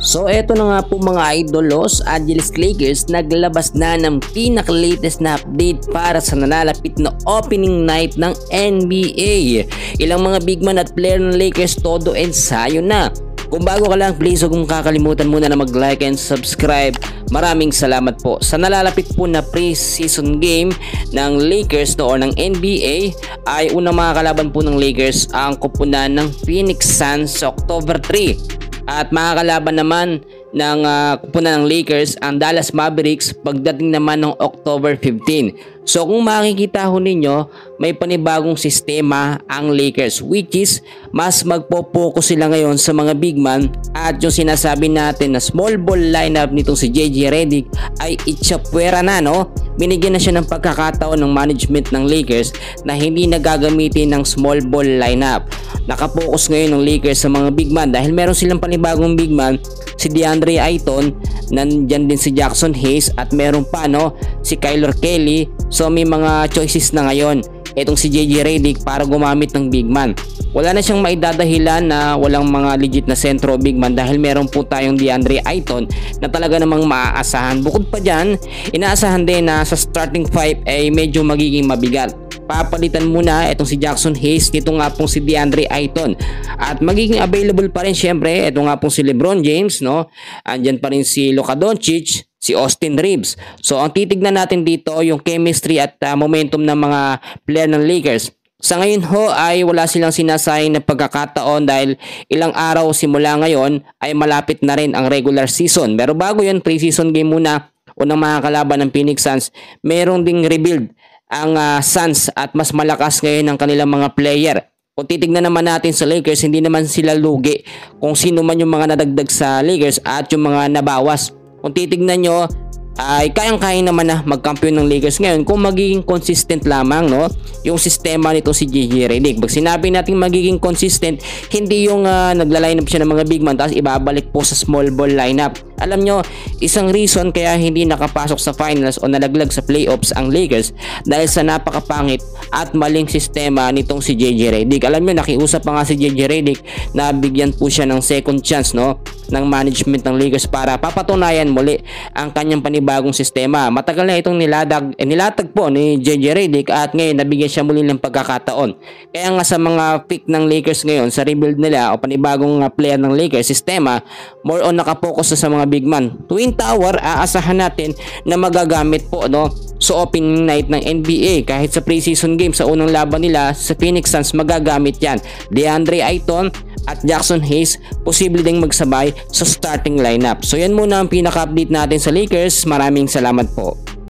So eto na nga po mga idol, Los Angeles Lakers naglabas na ng pinaka-latest na update para sa nalalapit na opening night ng NBA. Ilang mga big man at player ng Lakers todo ensayo na. Kung bago ka lang, please huwag mong kakalimutan muna na mag-like and subscribe. Maraming salamat po. Sa nalalapit po na pre-season game ng Lakers o ng NBA ay unang mga kalaban po ng Lakers ang kupunan ng Phoenix Suns sa October 3. At makakalaban naman ng kupunan ng Lakers ang Dallas Mavericks pagdating naman ng October 15. So kung makikita ho ninyo, may panibagong sistema ang Lakers, which is mas magpo-focus sila ngayon sa mga big man, at yung sinasabi natin na small ball lineup nitong si JJ Redick ay itsapwera na, no? Binigyan na siya ng pagkakataon ng management ng Lakers na hindi na gagamitin ng small ball lineup. Nakapokus ngayon ng Lakers sa mga big man dahil meron silang panibagong big man, si DeAndre Ayton, nandyan din si Jackson Hayes, at meron pa, no, si Kyler Kelly. So may mga choices na ngayon itong si JJ Redick para gumamit ng big man. Wala na siyang maidadahilan na walang mga legit na sentro big man dahil meron po tayong DeAndre Ayton na talaga namang maaasahan. Bukod pa dyan, inaasahan din na sa starting five ay medyo magiging mabigat. Papalitan muna itong si Jackson Hayes, nito nga pong si DeAndre Ayton, at magiging available pa rin syempre ito nga pong si LeBron James, no? Andyan pa rin si Luka Doncic, si Austin Reeves. So ang titignan natin dito yung chemistry at momentum ng mga player ng Lakers. Sa ngayon ho ay wala silang sinasayang na pagkakataon dahil ilang araw simula ngayon ay malapit na rin ang regular season. Pero bago yun, pre-season game muna, unang mga kalaban ng Phoenix Suns, merong ding rebuild ang Suns at mas malakas ngayon ang kanilang mga player. Kung titignan naman natin sa Lakers, hindi naman sila lugi kung sino man yung mga nadagdag sa Lakers at yung mga nabawas. Kung titignan nyo, ay kayang-kaya naman na magkampiyon ng Lakers ngayon kung magiging consistent lamang, no, yung sistema nito si JJ Redick. Pag sinabi natin magiging consistent, hindi yung nagla-line up siya ng mga big man tapos ibabalik po sa small ball lineup. Alam nyo, isang reason kaya hindi nakapasok sa finals o nalaglag sa playoffs ang Lakers dahil sa napakapangit at maling sistema nitong si JJ Redick. Alam nyo, nakiusap pa nga si JJ Redick na bigyan po siya ng second chance, no, ng management ng Lakers para papatunayan muli ang kanyang panibagong sistema. Matagal na itong nilatag po ni JJ Redick at ngayon nabigyan siya muli ng pagkakataon. Kaya nga sa mga pick ng Lakers ngayon, sa rebuild nila o panibagong player ng Lakers sistema, more on nakapokus sa mga big man. Twin Tower, aasahan natin na magagamit po, no, sa opening night ng NBA. Kahit sa preseason game sa unang laban nila sa Phoenix Suns, magagamit yan. DeAndre Ayton at Jackson Hayes posible ding magsabay sa starting lineup. So yan muna ang pinaka-update natin sa Lakers. Maraming salamat po.